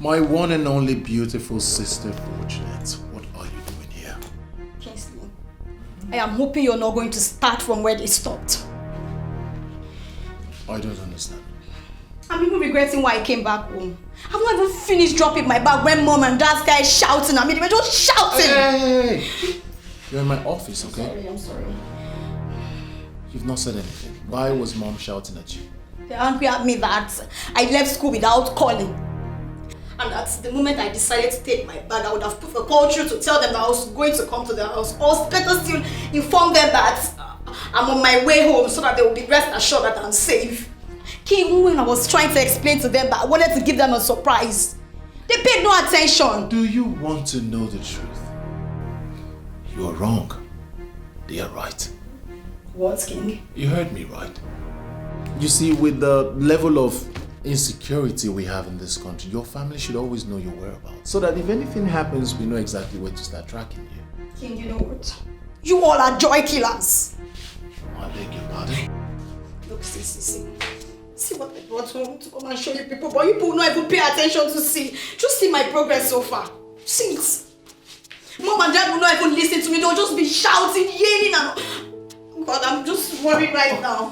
My one and only beautiful sister, Fortunate, what are you doing here? Kingsley, I am hoping you're not going to start from where they stopped. I don't understand. I'm even regretting why I came back home. I've not even finished dropping my bag when mom and dad started shouting at me. They were just shouting! Hey! You're in my office, okay? I'm sorry. You've not said anything. Why was mom shouting at you? They're angry at me that I left school without calling. And that the moment I decided to take my bag, I would have put a call through to tell them that I was going to come to their house. Or better still, inform them that I'm on my way home so that they will be rest assured that I'm safe. Even when I was trying to explain to them that I wanted to give them a surprise, they paid no attention. Do you want to know the truth? You are wrong. They are right. What, King? You heard me right. You see, with the level of insecurity we have in this country, your family should always know your whereabouts. So that if anything happens, we know exactly where to start tracking you. King, you know what? You all are joy killers. I beg your pardon? Look, see. See what I brought home to come and show you people, but you people don't even pay attention to see. Just see my progress so far. See it. Mom and dad will not even listen to me. They'll just be shouting, yelling and... God, I'm just worried right now.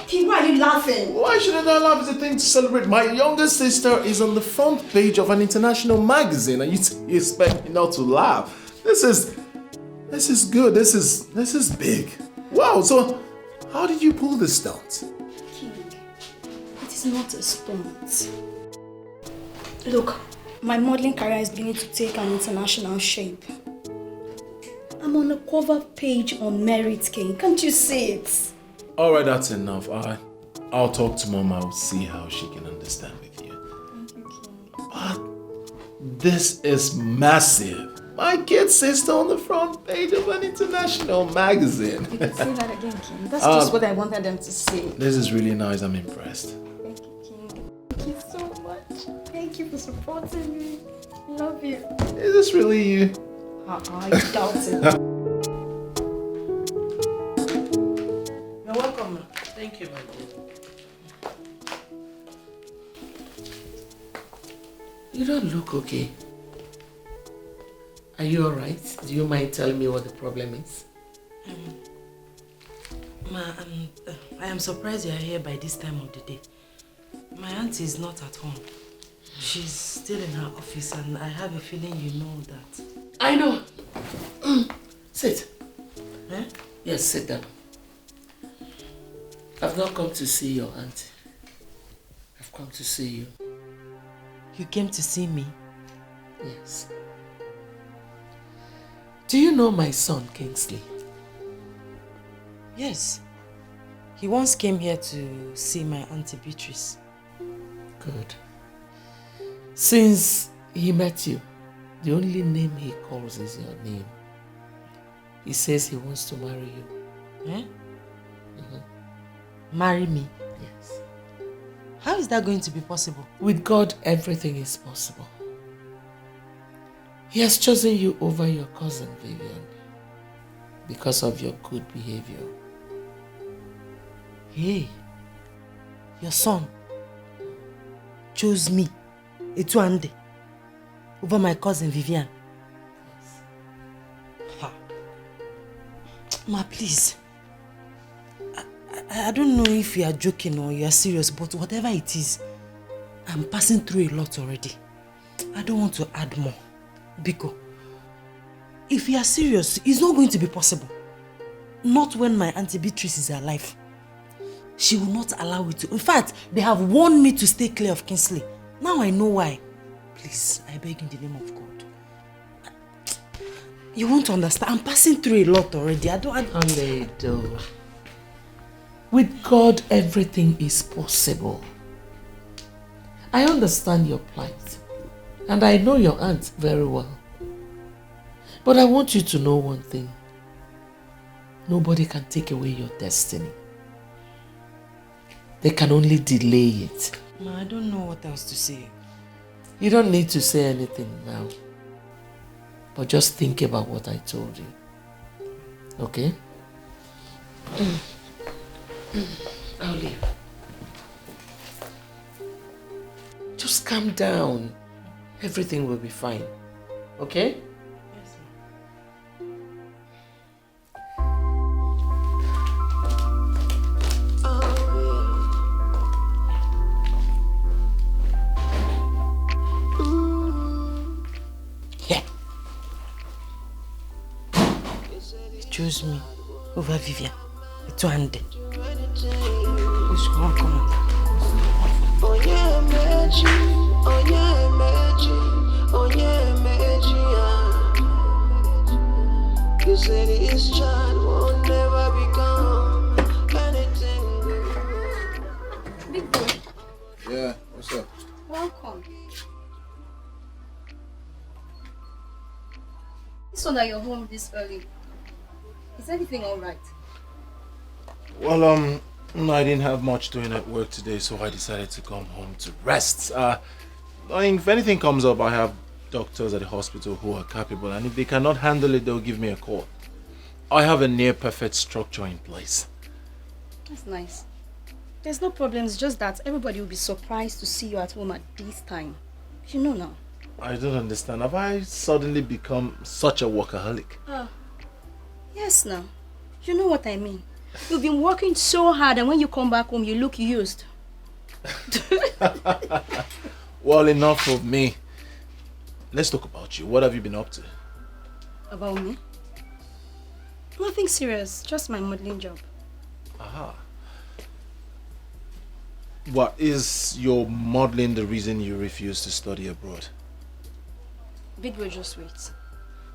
King, why are you laughing? Why shouldn't I laugh? It's a thing to celebrate. My younger sister is on the front page of an international magazine and you expect me not to laugh. This is good. This is big. Wow, so how did you pull this stunt? King, it is not a stunt. Look, my modeling career is beginning to take an international shape. I'm on a cover page on Merit, King. Can't you see it? Alright, that's enough. I'll talk to Mom. I'll see how she can understand with you. Thank you, King. But this is massive. My kid sister on the front page of an international magazine. You can say that again, King. That's just what I wanted them to see. This is really nice. I'm impressed. Thank you, King. Thank you so much. Thank you for supporting me. Love you. Is this really you? I doubt it. You're welcome. Thank you, my dear. You don't look okay. Are you alright? Do you mind telling me what the problem is? I am surprised you are here by this time of the day. My auntie is not at home. She's still in her office and I have a feeling you know that. I know. Sit. Eh? Yes, sit down. I've not come to see your auntie. I've come to see you. You came to see me? Yes. Do you know my son, Kingsley? Yes. He once came here to see my auntie Beatrice. Good. Since he met you, the only name he calls is your name. He says he wants to marry you. Eh? Marry me? Yes. How is that going to be possible? With God, everything is possible. He has chosen you over your cousin, Vivian, because of your good behavior. Hey, your son chose me, Etuande, over my cousin Vivian. Yes. Ha. Ma, please. I don't know if you are joking or you are serious, but whatever it is, I'm passing through a lot already. I don't want to add more. Biko, if you are serious, it's not going to be possible. Not when my auntie Beatrice is alive. She will not allow it to. In fact, they have warned me to stay clear of Kingsley. Now I know why. Please, I beg in the name of God. You won't understand. I'm passing through a lot already. Ini Edo. With God, everything is possible. I understand your plight. And I know your aunt very well. But I want you to know one thing. Nobody can take away your destiny. They can only delay it. Ma, I don't know what else to say. You don't need to say anything now. But just think about what I told you. Okay? I'll leave. Just calm down. Everything will be fine. Okay? Yes, Yeah. Choose me over Vivian. It's one day. Push, come on, come on. Oh yeah, magic. Oh yeah, magic. Oh yeah, magic. You said this child will never become anything good. Big boy, Yeah, what's up? welcome. It's one that you're home this early. Is everything alright? Well, no, I didn't have much doing at work today, so I decided to come home to rest. I mean, if anything comes up, I have doctors at the hospital who are capable, and if they cannot handle it, they'll give me a call. I have a near-perfect structure in place. That's nice. There's no problems, just that everybody will be surprised to see you at home at this time. You know now. I don't understand. Have I suddenly become such a workaholic? Yes, now. You know what I mean. You've been working so hard and when you come back home, you look used. Well, enough of me. Let's talk about you. What have you been up to? About me? Nothing serious, just my modeling job. Aha. What, is your modeling the reason you refuse to study abroad? Big boy, just wait.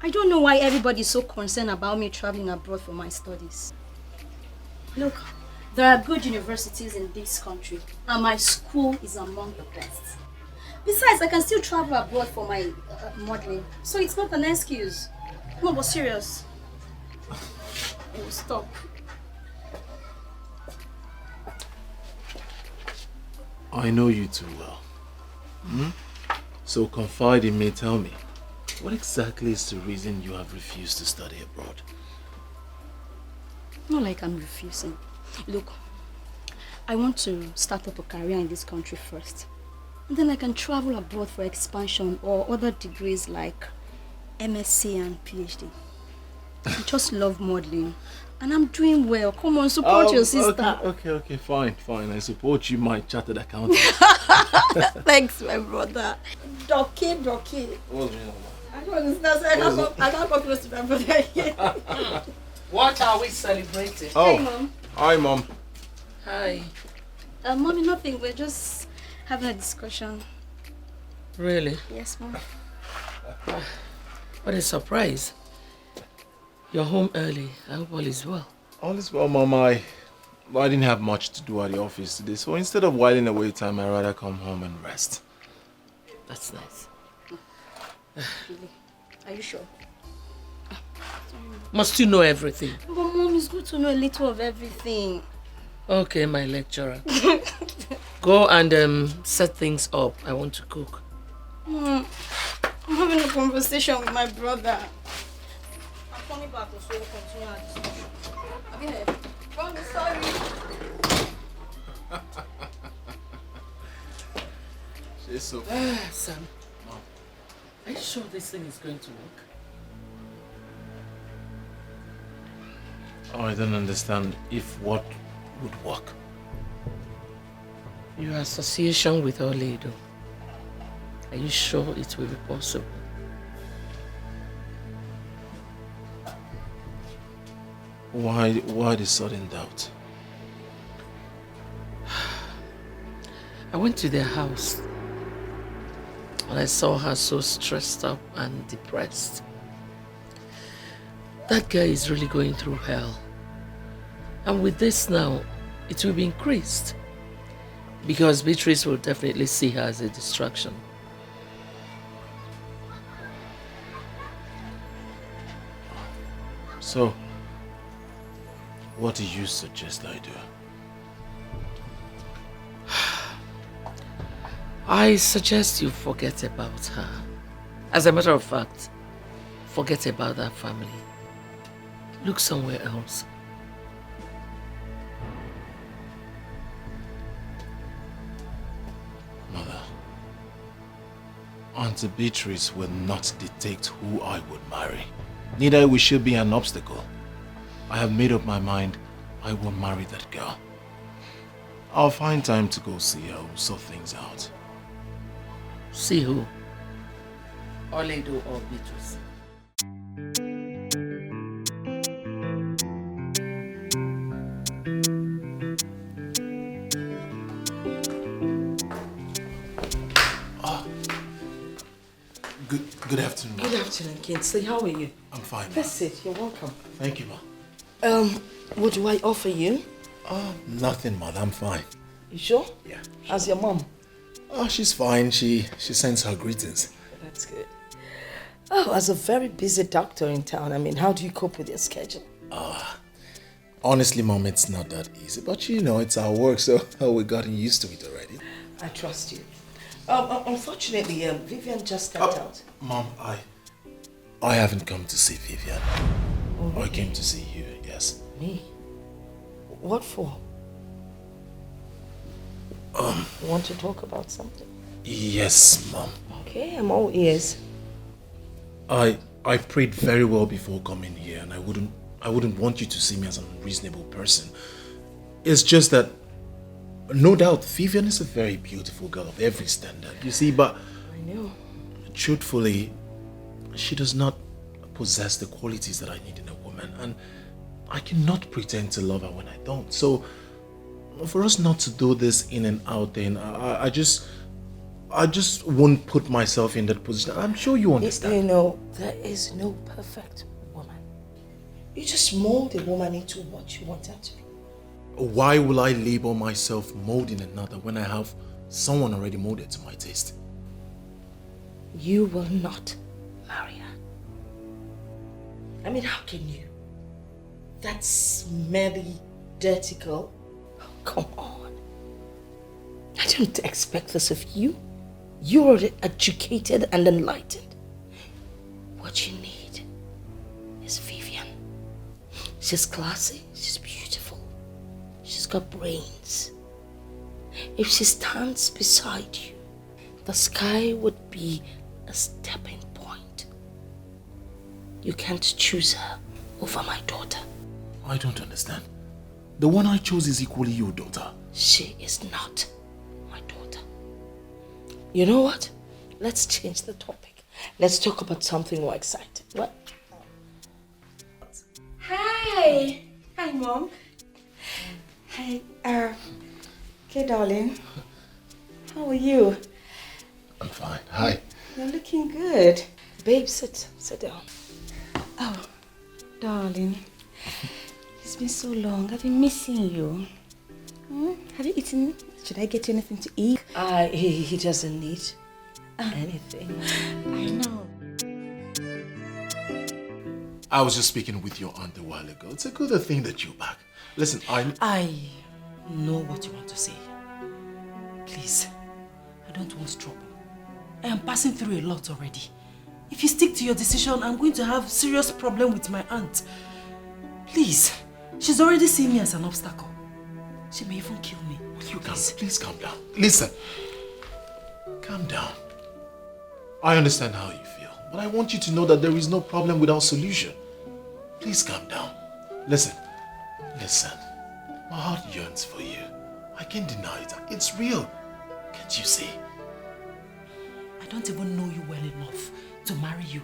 I don't know why everybody is so concerned about me traveling abroad for my studies. Look, there are good universities in this country and my school is among the best. Besides, I can still travel abroad for my modeling, so it's not an excuse. No, but serious. Oh, stop. I know you too well. So confide in me, tell me. What exactly is the reason you have refused to study abroad? Not like I'm refusing. Look, I want to start up a career in this country first. And then I can travel abroad for expansion or other degrees like MSc and PhD. I just love modeling. And I'm doing well. Come on, support your sister. Okay, fine. I support you, my chartered accountant. Thanks, my brother. Dikeh. What's going on? I don't understand. I can't go close to my brother. What are we celebrating? Oh, Hey, Mom. hi, Mom. Hi. Mommy, nothing. We're just having a discussion. Really? Yes, Mom. What a surprise. You're home early. I hope all is well. All is well, Mom. I didn't have much to do at the office today, so instead of whiling away time, I'd rather come home and rest. That's nice. Really? Are you sure? Must you know everything? But Mom, it's good to know a little of everything. Okay, my lecturer. Go and set things up. I want to cook. Mom, I'm having a conversation with my brother. I'm coming back so we'll continue our discussion. Have you heard? Mommy, sorry. She's so Sam, are you sure this thing is going to work? Oh, I don't understand if what would work. Your association with Ini Edo. Are you sure it will be possible? Why the sudden doubt? I went to their house and I saw her so stressed up and depressed. That guy is really going through hell. And with this now, it will be increased. Because Beatrice will definitely see her as a distraction. So, what do you suggest I do? I suggest you forget about her. As a matter of fact, forget about that family. Look somewhere else. Mother, Auntie Beatrice will not dictate who I would marry. Neither will she be an obstacle. I have made up my mind I will marry that girl. I'll find time to go see her, we'll sort things out. See who? Oledo or Beatrice? Good afternoon, Ma. Good afternoon, Kingsley. How are you? I'm fine, Ma. That's it. You're welcome. Thank you, Ma. What do I offer you? Nothing, Ma. I'm fine. You sure? Yeah. How's your mom? Oh, she's fine. She sends her greetings. That's good. Oh, as a very busy doctor in town, I mean, how do you cope with your schedule? Honestly, Mom, it's not that easy. But you know, it's our work, so we've gotten used to it already. I trust you. Unfortunately, Vivian just stepped out. Mom, I haven't come to see Vivian. Oh, really? I came to see you, yes. Me? What for? You want to talk about something? Yes, Mom. Okay, I'm all ears. I prayed very well before coming here, and I wouldn't want you to see me as an unreasonable person. It's just that, no doubt, Vivian is a very beautiful girl of every standard, you see, but I know. Truthfully, she does not possess the qualities that I need in a woman, and I cannot pretend to love her when I don't. So, for us not to do this in and out thing, I just won't put myself in that position. I'm sure you understand. You know, there is no perfect woman. You just mold a woman into what you want her to be. Why will I label myself molding another when I have someone already molded to my taste? You will not marry her. I mean, how can you? That smelly, dirty girl? Oh, come on. I don't expect this of you. You're already educated and enlightened. What you need is Vivian. She's classy, she's beautiful, she's got brains. If she stands beside you, the sky would be a stepping point. You can't choose her over my daughter. I don't understand. The one I chose is equally your daughter. She is not my daughter. You know what? Let's change the topic. Let's talk about something more exciting. What? Hi. Hi, Mom. Hi. Okay, darling. How are you? I'm fine. Hi. You're looking good. Babe, sit down. Oh, darling. It's been so long. I've been missing you. Have you eaten? Should I get you anything to eat? He doesn't need anything. I know. I was just speaking with your aunt a while ago. It's a good thing that you're back. Listen, I know what you want to say. Please, I don't want trouble. I am passing through a lot already. If you stick to your decision, I'm going to have serious problem with my aunt. Please, she's already seen me as an obstacle. She may even kill me. Please calm down. Listen, calm down. I understand how you feel, but I want you to know that there is no problem without solution. Please calm down. Listen, my heart yearns for you. I can't deny it. It's real. Can't you see? I don't even know you well enough to marry you.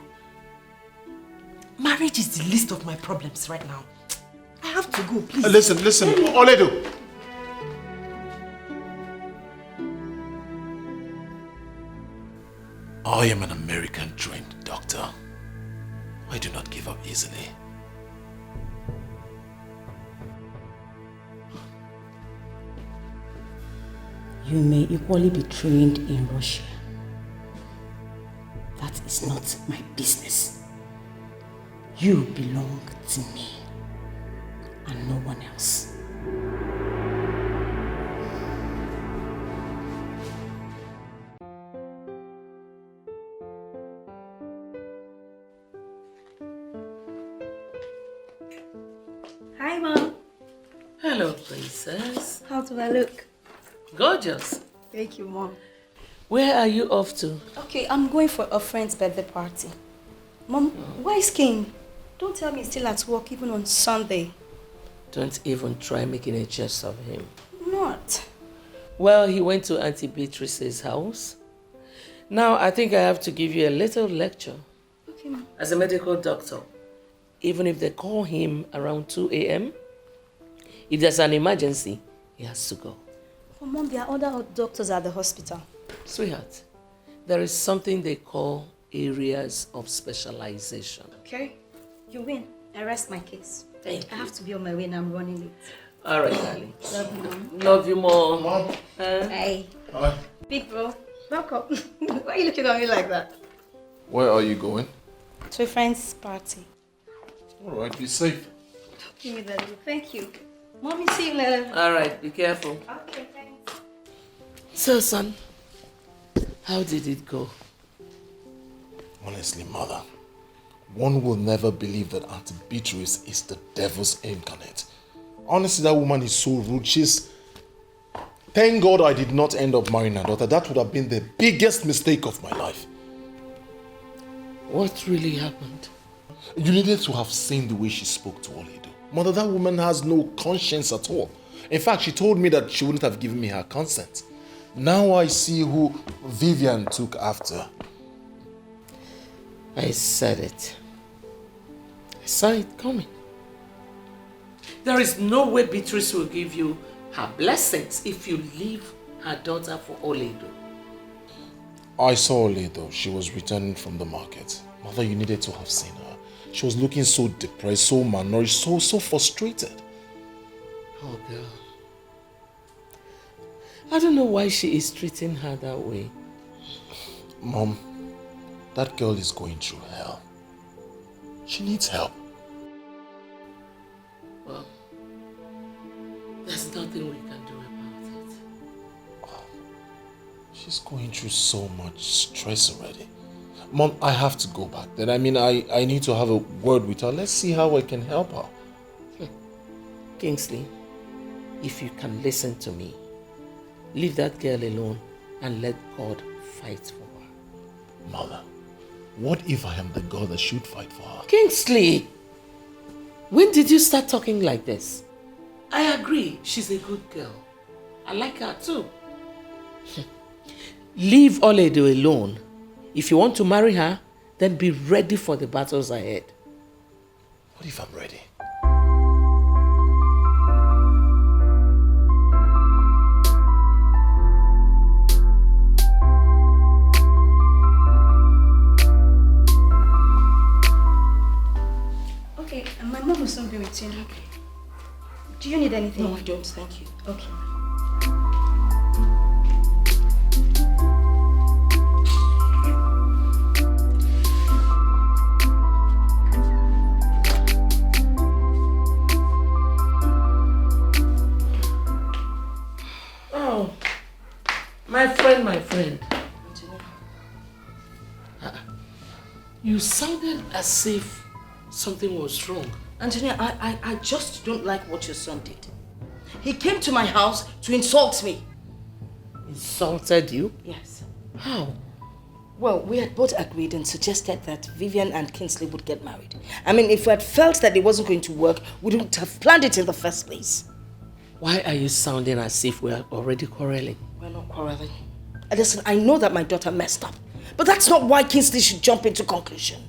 Marriage is the least of my problems right now. I have to go, please. Listen, Oledo. I am an American-trained doctor. I do not give up easily. You may equally be trained in Russia. That is not my business. You belong to me and no one else. Hi, Mom. Hello, princess. How do I look? Gorgeous. Thank you, Mom. Where are you off to? Okay, I'm going for a friend's birthday party. Mom, where is King? Don't tell me he's still at work even on Sunday. Don't even try making a jest of him. Not. Well, he went to Auntie Beatrice's house. Now, I think I have to give you a little lecture. Okay, Mom. As a medical doctor, even if they call him around 2 a.m., if there's an emergency, he has to go. But Mom, there are other doctors at the hospital. Sweetheart, there is something they call areas of specialization. Okay, you win. I rest my case. Thank you. I have to be on my way and I'm running late. All right, darling. Love you, Mom. Love you more. Mom. Hey. Hi. Big bro, welcome. Why are you looking at me like that? Where are you going? To a friend's party. Alright, be safe. Give me that. Thank you. Mommy, see you later. All right, be careful. Okay, thanks. So, son, how did it go? Honestly, Mother, one will never believe that Auntie Beatrice is the devil's incarnate. Honestly, that woman is so rude. Thank God I did not end up marrying her daughter. That would have been the biggest mistake of my life. What really happened? You needed to have seen the way she spoke to Oledo. Mother, that woman has no conscience at all. In fact, she told me that she wouldn't have given me her consent. Now I see who Vivian took after. I said it. I saw it coming. There is no way Beatrice will give you her blessings if you leave her daughter for Oledo. I saw Oledo. She was returning from the market. Mother, you needed to have seen her. She was looking so depressed, so malnourished, so frustrated. Oh, girl. I don't know why she is treating her that way. Mom, that girl is going through hell. She needs help. Well, there's nothing we can do about it. She's going through so much stress already. Mom, I have to go back then. I mean, I need to have a word with her. Let's see how I can help her. Kingsley, if you can listen to me, leave that girl alone and let God fight for her. Mother, what if I am the God that should fight for her? Kingsley, when did you start talking like this? I agree, she's a good girl. I like her too. Leave Oledo alone. If you want to marry her, then be ready for the battles ahead. What if I'm ready? Okay, and my mom will soon be with you. Okay. Do you need anything? No, I don't, thank you. Okay. Oh, my friend. You sounded as if something was wrong. Antonia, I just don't like what your son did. He came to my house to insult me. Insulted you? Yes. How? Well, we had both agreed and suggested that Vivian and Kingsley would get married. I mean, if we had felt that it wasn't going to work, we wouldn't have planned it in the first place. Why are you sounding as if we are already quarreling? We're not quarreling. Listen, I know that my daughter messed up, but that's not why Kingsley should jump into conclusion.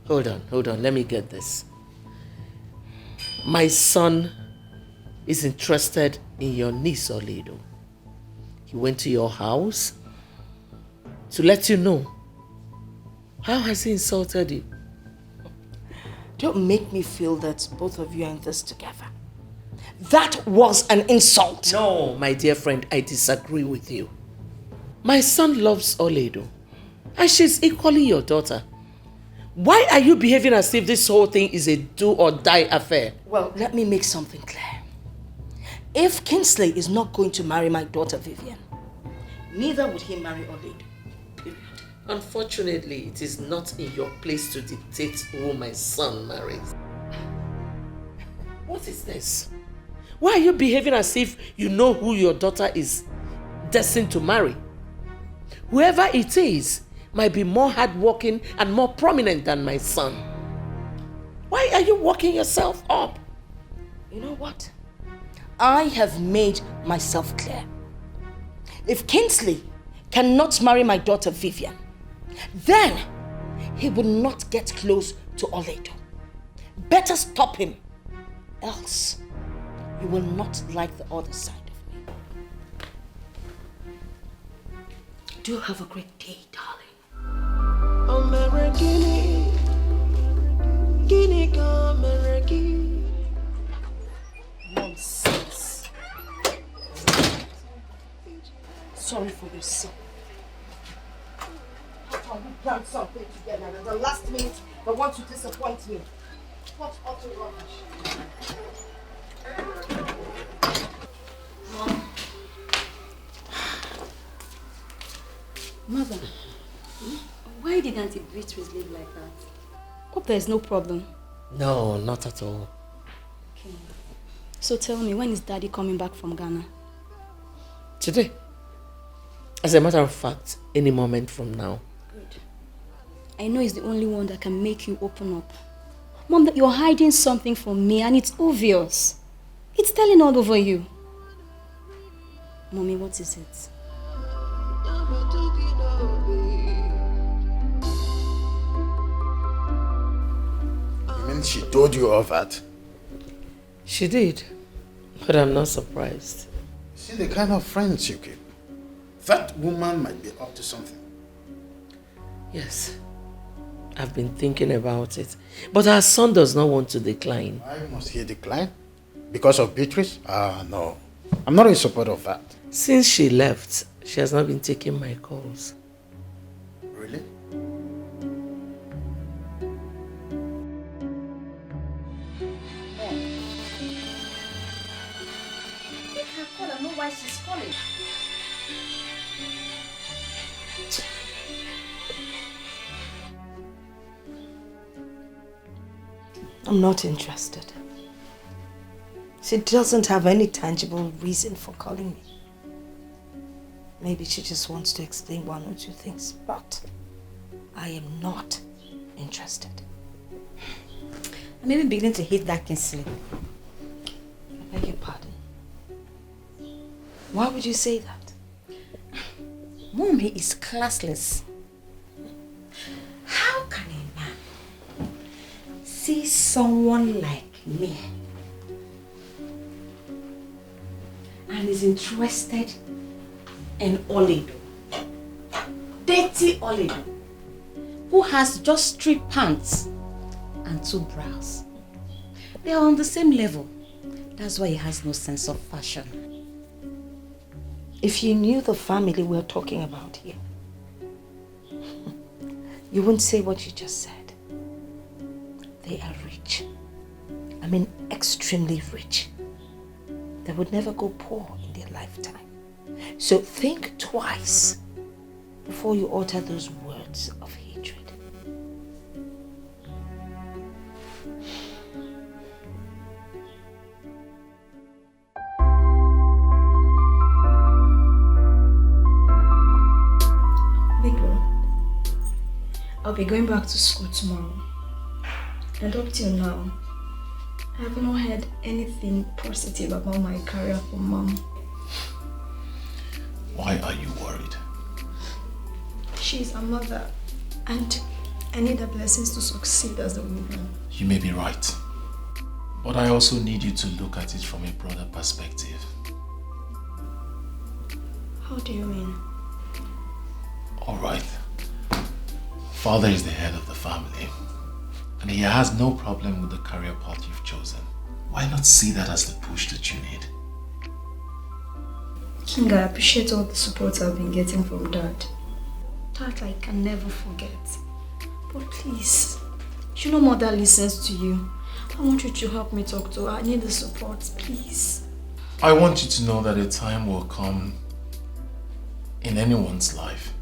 Hold on, let me get this. My son is interested in your niece, Oledo. He went to your house to let you know. How has he insulted you? Don't make me feel that both of you are in this together. That was an insult. No, my dear friend, I disagree with you. My son loves Oledo, and she's equally your daughter. Why are you behaving as if this whole thing is a do-or-die affair? Well, let me make something clear. If Kingsley is not going to marry my daughter Vivian, neither would he marry Oledo. Period. Unfortunately, it is not in your place to dictate who my son marries. What is this? Why are you behaving as if you know who your daughter is destined to marry. Whoever it is might be more hardworking and more prominent than my son. Why are you working yourself up? You know what? I have made myself clear. If Kingsley cannot marry my daughter Vivian, then he will not get close to Oledo. Better stop him, else you will not like the other side of me. Do have a great day, darling. American, Guinea, American. Nonsense. Sorry for your son. How can we plan something together and at the last minute they want to disappoint me? What utter rubbish. Mom. Mother, why did Auntie Beatrice live like that? Hope there's no problem. No, not at all. Okay. So tell me, when is Daddy coming back from Ghana? Today. As a matter of fact, any moment from now. Good. I know he's the only one that can make you open up. Mom, that you're hiding something from me and it's obvious. It's telling all over you. Mommy, what is it? You mean she told you all that? She did, but I'm not surprised. See the kind of friends you keep. That woman might be up to something. Yes, I've been thinking about it. But our son does not want to decline. Why must he decline? Because of Beatrice? No. I'm not in support of that. Since she left, she has not been taking my calls. Really? Take her call and know why she's calling. I'm not interested. She doesn't have any tangible reason for calling me. Maybe she just wants to explain one or two things, but I am not interested. I'm even beginning to hate that Kingsley. I beg your pardon. Why would you say that? Mom, he is classless. How can a man see someone like me and is interested in Oledo, dirty Oledo, who has just 3 pants and 2 bras? They are on the same level. That's why he has no sense of fashion. If you knew the family we're talking about here, you wouldn't say what you just said. They are rich. I mean, extremely rich. They would never go poor in their lifetime. So think twice before you utter those words of hatred. I'll be going back to school tomorrow. And up till now, I have not heard anything positive about my career from Mom. Why are you worried? She's a mother, and I need her blessings to succeed as a woman. You may be right. But I also need you to look at it from a broader perspective. How do you mean? Alright. Father is the head of the family, and he has no problem with the career path you've chosen. Why not see that as the push that you need? King, I appreciate all the support I've been getting from Dad. That I can never forget. But please, you know Mother listens to you. I want you to help me talk to her. I need the support, please. I want you to know that a time will come in anyone's life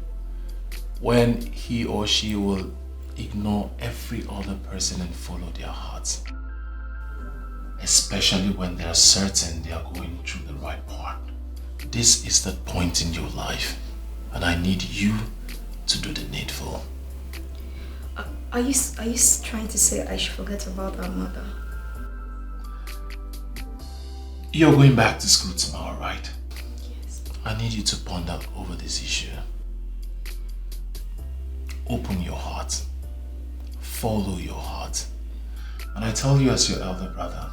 when he or she will ignore every other person and follow their hearts. Especially when they are certain they are going through the right path. This is the point in your life, and I need you to do the needful. Are you trying to say I should forget about our mother? You're going back to school tomorrow, right? Yes. I need you to ponder over this issue. Open your heart. Follow your heart. And I tell you as your elder brother,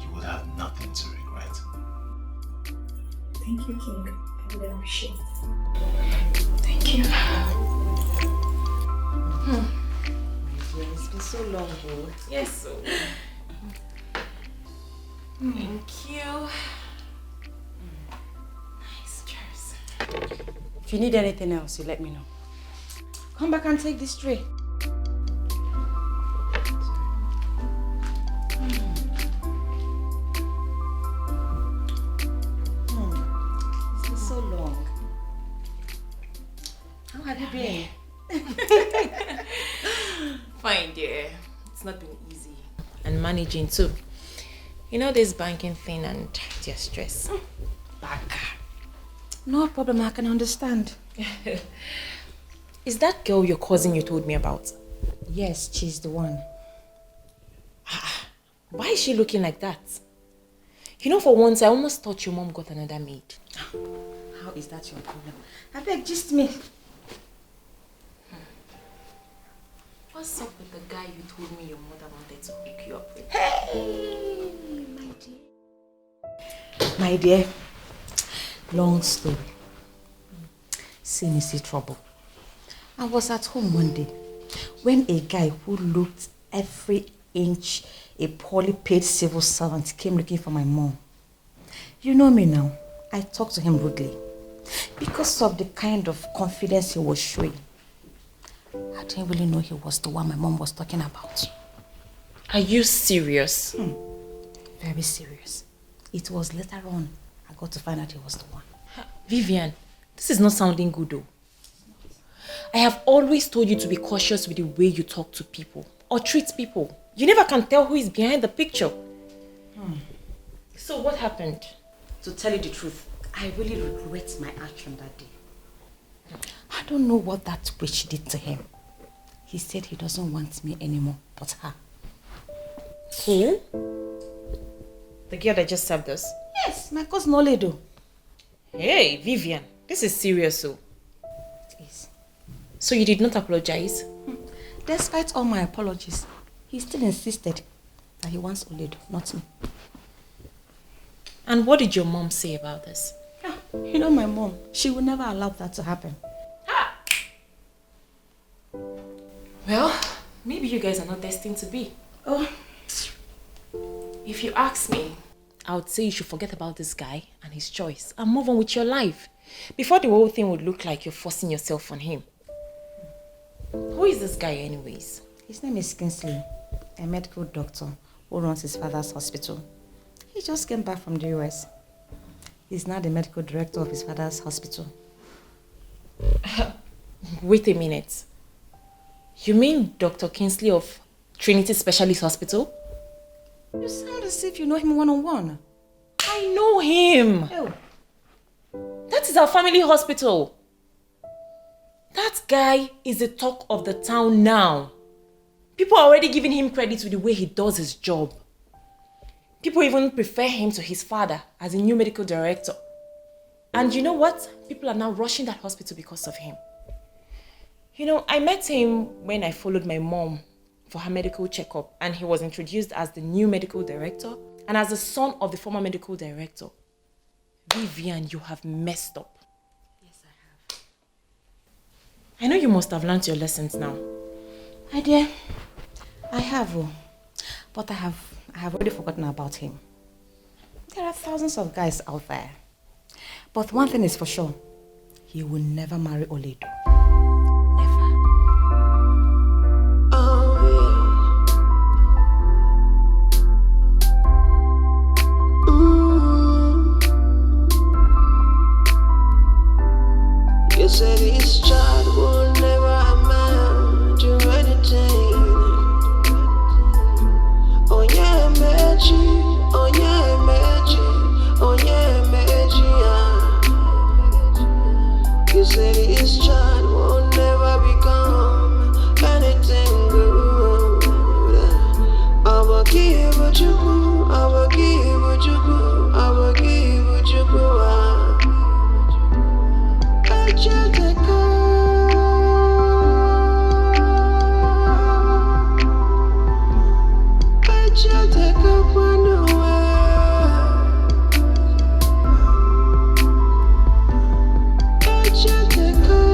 you will have nothing to regret. Thank you, King. I really appreciate it. Thank you. It's been so long, bro. Yes, so. Thank you. Nice chairs. If you need anything else, you let me know. Come back and take this tray. It's been so long. How have you been? Fine, dear. It's not been easy. And managing too. You know this banking thing and their stress. Banker. No problem, I can understand. Is that girl your cousin you told me about? Yes, she's the one. Why is she looking like that? You know, for once, I almost thought your mom got another maid. How is that your problem? I beg, just me. What's up with the guy you told me your mother wanted to hook you up with? Hey, my dear. Long story. See trouble. I was at home one day when a guy who looked every inch a poorly paid civil servant came looking for my mom. You know me now. I talked to him rudely because of the kind of confidence he was showing. I didn't really know he was the one my mom was talking about. Are you serious? Very serious. It was later on I got to find out he was the one. Vivian, this is not sounding good though. I have always told you to be cautious with the way you talk to people or treat people. You never can tell who is behind the picture. So what happened? To tell you the truth, I really regret my action that day. I don't know what that witch did to him. He said he doesn't want me anymore, but her. Who? The girl that just served us? Yes, my cousin Ini Edo. Hey, Vivian, this is serious, so. It is. So you did not apologize? Despite all my apologies, he still insisted that he wants Ini Edo, not me. And what did your mom say about this? Yeah, you know my mom, she would never allow that to happen. Well, maybe you guys are not destined to be. Oh. If you ask me, I would say you should forget about this guy and his choice and move on with your life before the whole thing would look like you're forcing yourself on him. Who is this guy anyways? His name is Kingsley, a medical doctor who runs his father's hospital. He just came back from the US. He's now the medical director of his father's hospital. Wait a minute. You mean Dr. Kingsley of Trinity Specialist Hospital? You sound as if you know him one-on-one. I know him. Oh. That is our family hospital. That guy is the talk of the town now. People are already giving him credit with the way he does his job. People even prefer him to his father as a new medical director. And you know what? People are now rushing that hospital because of him. You know, I met him when I followed my mom for her medical checkup, and he was introduced as the new medical director and as the son of the former medical director. Vivian, you have messed up. Yes, I have. I know you must have learned your lessons now. My dear, I have, but I have already forgotten about him. There are thousands of guys out there. But one thing is for sure, he will never marry Ini Edo. Never. You said this child will never amount to anything. Oh yeah, magic. Oh yeah, magic. Oh yeah, magic. You say this child will never become anything good. I will give what you go, I will give what you go, I will give what you go. I just take up one away. I just take up.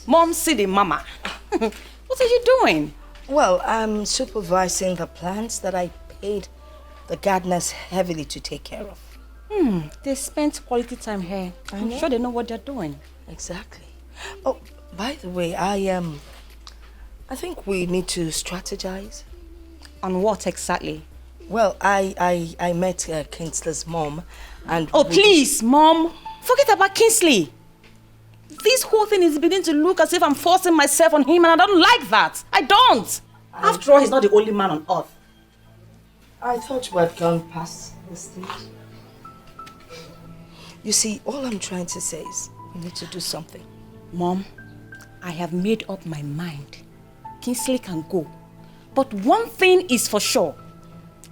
Mom, city mama. What are you doing? Well, I'm supervising the plants that I paid the gardeners heavily to take care of. They spent quality time here. I'm sure they know what they're doing. Exactly. Oh, by the way, I think we need to strategize. On what exactly? Well, I met Kingsley's mom and... Oh, please, Mom. Forget about Kingsley. This whole thing is beginning to look as if I'm forcing myself on him, and I don't like that. I don't. After all, he's not the only man on earth. I thought you had gone past the stage. You see, all I'm trying to say is we need to do something. Mom, I have made up my mind. Kingsley can go. But one thing is for sure.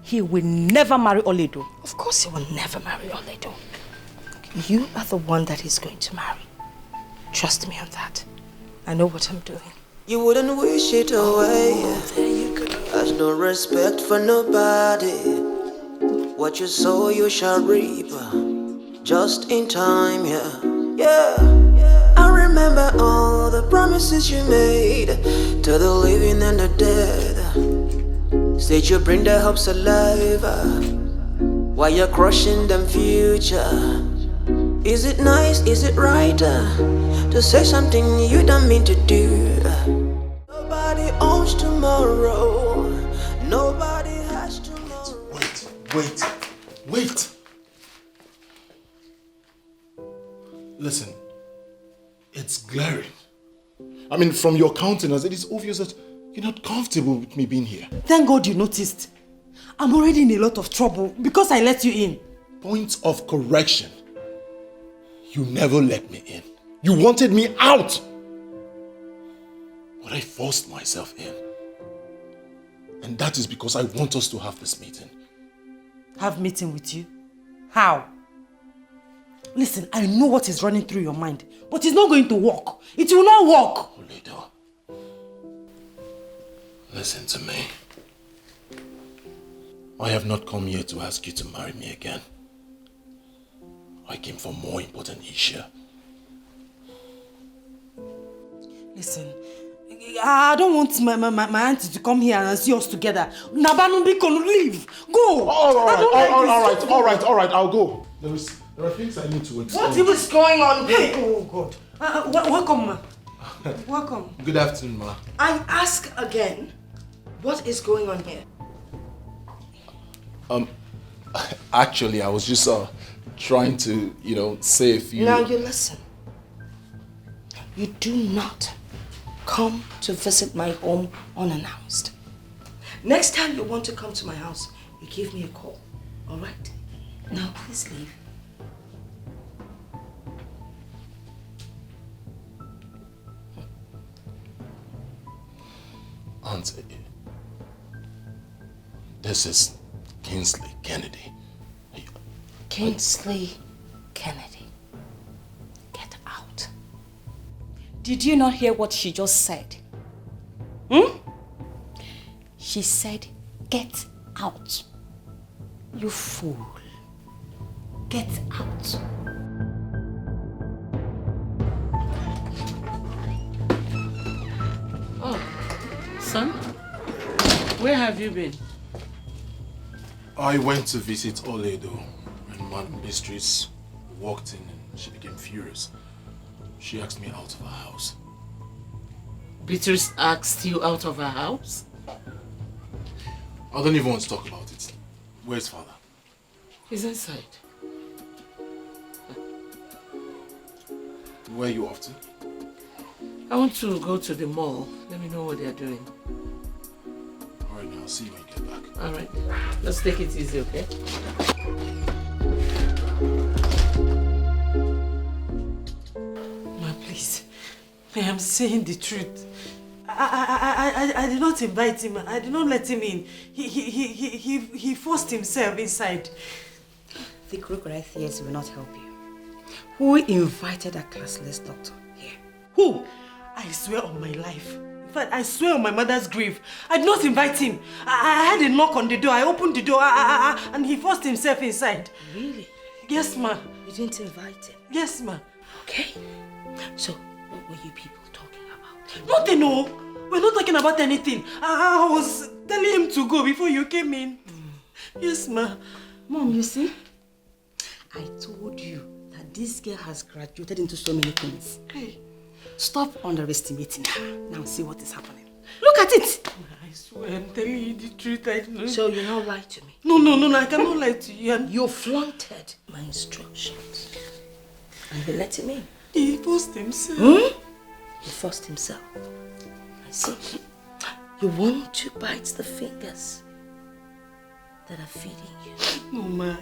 He will never marry Oledo. Of course he will never marry Oledo. You are the one that he's going to marry. Trust me on that. I know what I'm doing. You wouldn't wish it away. Oh, there you go. Has no respect for nobody. What you sow, you shall reap. Just in time, yeah. I remember all the promises you made to the living and the dead. Said you bring their hopes alive while you're crushing them future. Is it nice, is it right to say something you don't mean to do? Nobody owns tomorrow. Nobody has tomorrow. Wait. Listen, it's glaring. I mean, from your countenance, it is obvious that you're not comfortable with me being here. Thank God you noticed. I'm already in a lot of trouble because I let you in. Point of correction. You never let me in. You wanted me out. But I forced myself in. And that is because I want us to have this meeting. Have meeting with you? How? Listen, I know what is running through your mind, but it's not going to work. It will not work. Oledo, listen to me. I have not come here to ask you to marry me again. I came for more important issue. Listen, I don't want my auntie to come here and see us together. Nabanumbi can leave. Go. All right. I'll go. There are things I need to explain. What is going on? Hey, oh God. Welcome, ma. Welcome. Good afternoon, ma. I ask again, what is going on here? Actually, I was just trying to, say a few... Now you listen. You do not come to visit my home unannounced. Next time you want to come to my house, you give me a call. All right? Now please leave. Auntie, this is Kingsley Kennedy. Kingsley Kennedy. Get out. Did you not hear what she just said? She said, get out. You fool. Get out. Oh, son, where have you been? I went to visit Oledo, and Madam Mistress walked in and she became furious. She asked me out of her house. Beatrice asked you out of her house? I don't even want to talk about it. Where's father? He's inside. Where are you off to? I want to go to the mall. Let me know what they're doing. Alright, now I'll see you when you get back. Alright. Let's take it easy, okay? Ma, please. I am saying the truth. I did not invite him. I did not let him in. He forced himself inside. The crocodile tears will not help you. Who invited a classless doctor here? Who? I swear on my life. In fact, I swear on my mother's grave. I did not invite him. I had a knock on the door. I opened the door and he forced himself inside. Really? Yes, ma. You didn't invite him? Yes, ma. Okay. So, what were you people talking about? Nothing, no. We're not talking about anything. I was telling him to go before you came in. Yes, ma. Mom, you see? I told you that this girl has graduated into so many things. Hey. Stop underestimating her. Now see what is happening. Look at it! I swear, I'm telling you the truth. I know. So you now lie to me? No, I cannot lie to you. You flaunted my instructions. And you let him in. He forced himself. He forced himself. I see. You want to bite the fingers that are feeding you. No, ma.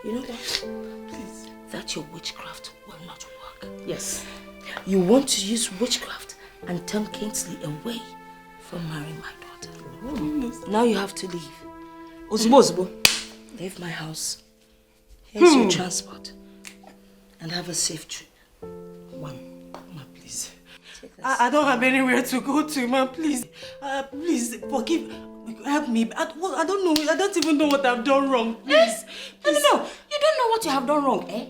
You know what? Please. That your witchcraft will not work. Yes. You want to use witchcraft and turn Kingsley away from marrying my daughter. Now you have to leave. Ozbo. Leave my house. Here's your transport. And have a safe trip. One. Ma, please. I don't have anywhere to go to, ma. Please. Please, forgive. Help me. I don't know. I don't even know what I've done wrong. Please. No. You don't know what you have done wrong, eh?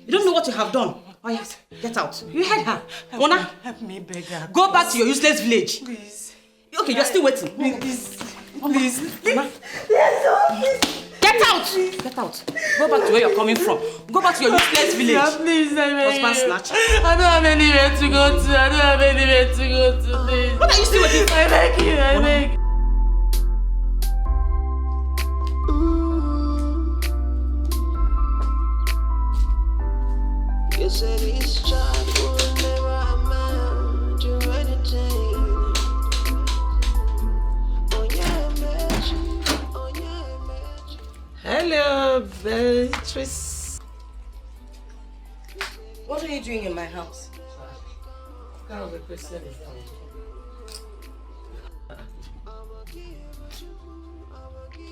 You don't know what you have done. Oh yes, get out. You heard her. Mona, help me, beggar. Go back to your useless village. Please. Okay, you're still waiting. Please. Mona. Get out! Get out. Go back to where you're coming from. Go back to your useless village. Please, I beg you. Husband snatch. I don't have anywhere to go to. Please. What are you still waiting for? I beg you, I beg. You said this child will never amount to anything. Hello, Beatrice. What are you doing in my house? Kind of a question is that?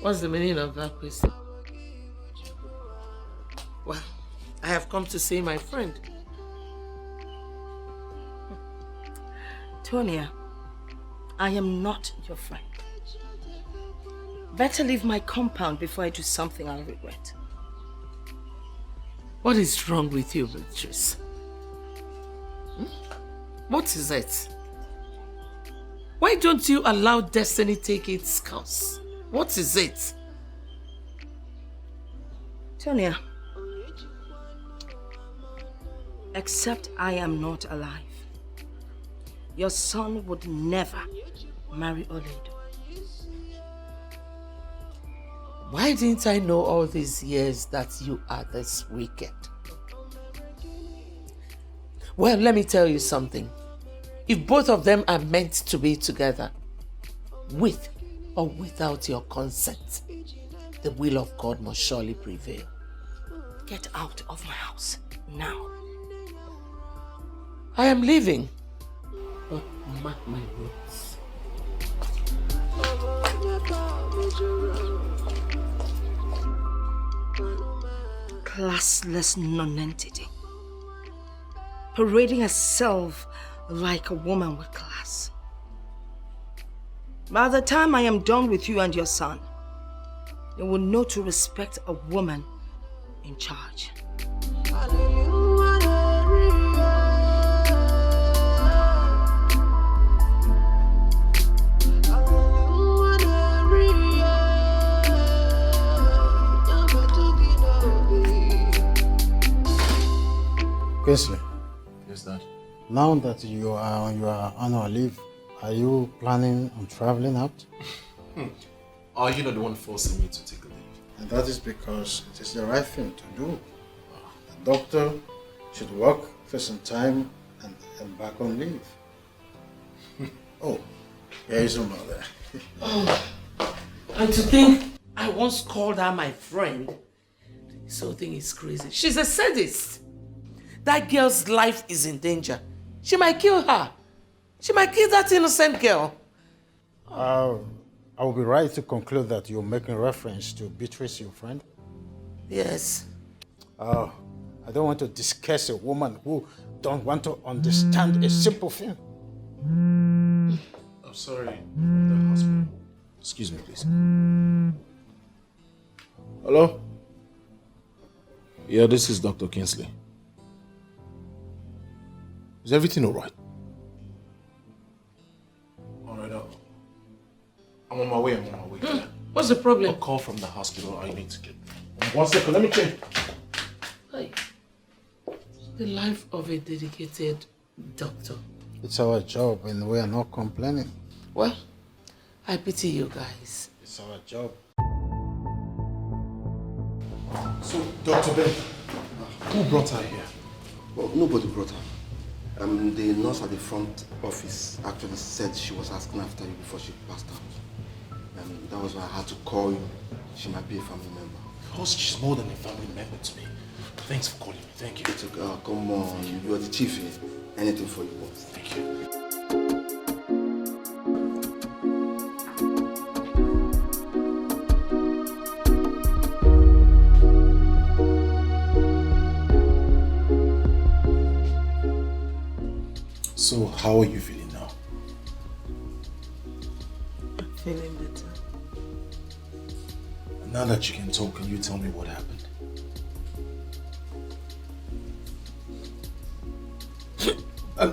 What's the meaning of that question? Well, I have come to see my friend. Tonia, I am not your friend. Better leave my compound before I do something I'll regret. What is wrong with you, Beatrice? What is it? Why don't you allow destiny take its course? What is it? Tonia, except I am not alive, your son would never marry Oledo. Why didn't I know all these years that you are this wicked? Well, let me tell you something. If both of them are meant to be together, with or without your consent, the will of God must surely prevail. Get out of my house now. I am leaving. But mark my words. Classless nonentity, parading herself like a woman with class. By the time I am done with you and your son, you will know to respect a woman in charge. Kingsley, Yes, Dad. now that you are on your annual leave, are you planning on traveling out? Are you not the one forcing me to take a leave? And that is because it is the right thing to do. The doctor should work after some time and back on leave. Oh, here is your mother. And to think I once called her my friend. This whole thing is crazy. She's a sadist. That girl's life is in danger. She might kill her. She might kill that innocent girl. I will be right to conclude that you're making reference to Beatrice, your friend. Yes. I don't want to discuss a woman who don't want to understand a simple thing. I'm sorry, the hospital. Excuse me, please. Hello? Yeah, this is Dr. Kingsley. Is everything alright? Alright, I'm on my way, Yeah. What's the problem? A call from the hospital, I need to get. 1 second, let me check. Hey. The life of a dedicated doctor. It's our job and we are not complaining. Well, I pity you guys. It's our job. So, Dr. Ben, who brought her here? Well, nobody brought her. The nurse at the front office actually said she was asking after you before she passed out. That was why I had to call you. She might be a family member. Because she's more than a family member to me. Thanks for calling me. Thank you. It's okay. Come on. You're the chief here. Anything for you, boss. Thank you. So, how are you feeling now? I'm feeling better. Now that you can talk, can you tell me what happened?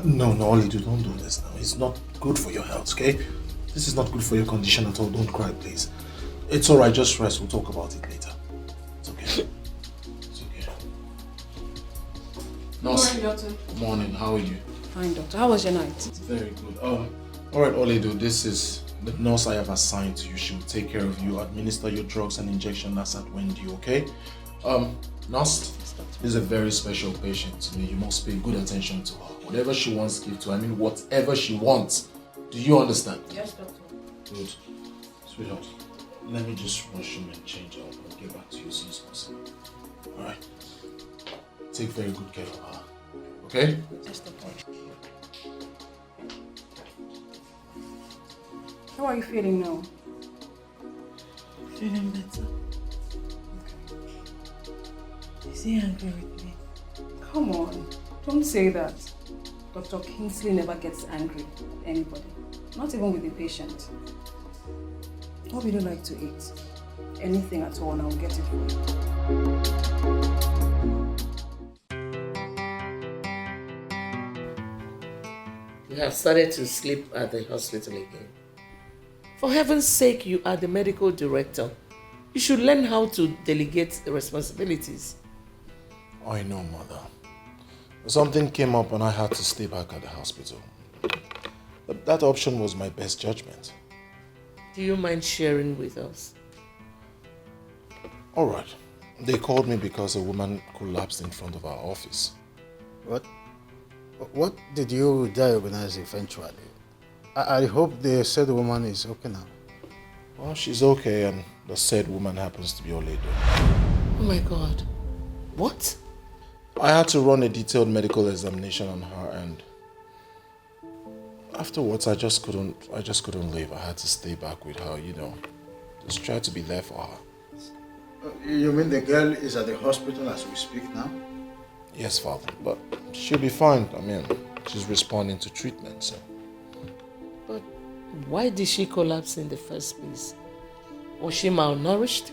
No, Olidu, don't do this now. It's not good for your health, okay? This is not good for your condition at all. Don't cry, please. It's alright, just rest. We'll talk about it later. It's okay. It's okay. Nurse. Good morning, doctor. Good morning. How are you? Fine, doctor. How was your night? Very good. Alright, Olidu, this is the nurse I have assigned to you. She will take care of you, administer your drugs and injection as at when due, okay? Nurse, this is a very special patient to me. You must pay good attention to her. Whatever she wants, give to her. I mean, whatever she wants. Do you understand? Yes, doctor. Good. Sweetheart, let me just rush him and change out. I'll get back to you as soon as possible. Alright? Take very good care of her. Okay? Yes, doctor. How are you feeling now? Feeling better. Is he angry with me? Come on. Don't say that. Dr. Kingsley never gets angry with anybody. Not even with the patient. What would you like to eat? Anything at all and I'll get it for you. You have started to sleep at the hospital again. For heaven's sake, you are the medical director. You should learn how to delegate the responsibilities. I know, Mother. Something came up and I had to stay back at the hospital. But that option was my best judgment. Do you mind sharing with us? Alright. They called me because a woman collapsed in front of our office. What did you diagnose eventually? I hope the said woman is okay now. Well, she's okay and the said woman happens to be Oledo. Oh my God. What? I had to run a detailed medical examination on her and afterwards I just couldn't leave. I had to stay back with her, just try to be there for her. You mean the girl is at the hospital as we speak now? Yes, Father, but she'll be fine. I mean, she's responding to treatment, so. But why did she collapse in the first place? Was she malnourished?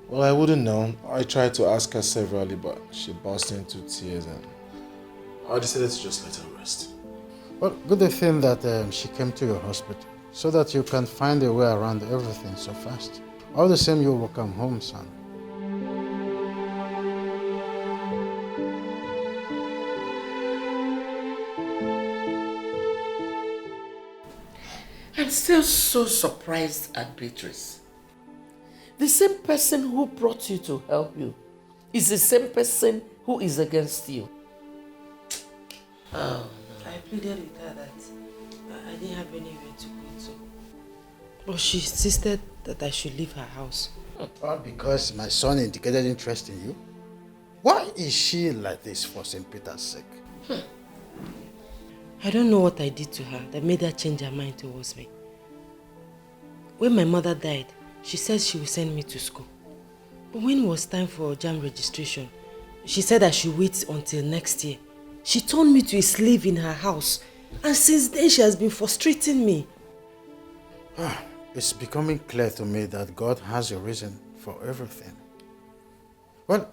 Well, I wouldn't know. I tried to ask her severally, but she burst into tears and I decided to just let her rest. Well, good thing that she came to your hospital so that you can find a way around everything so fast. All the same, you will come home, son. I'm still so surprised at Beatrice. The same person who brought you to help you is the same person who is against you. Oh. I pleaded with her that I didn't have anywhere to go to. But she insisted that I should leave her house. All because my son indicated interest in you? Why is she like this for St. Peter's sake? I don't know what I did to her that made her change her mind towards me. When my mother died, she said she would send me to school. But when it was time for JAMB registration, she said I should wait until next year. She turned me to a slave in her house. And since then, she has been frustrating me. It's becoming clear to me that God has a reason for everything. Well,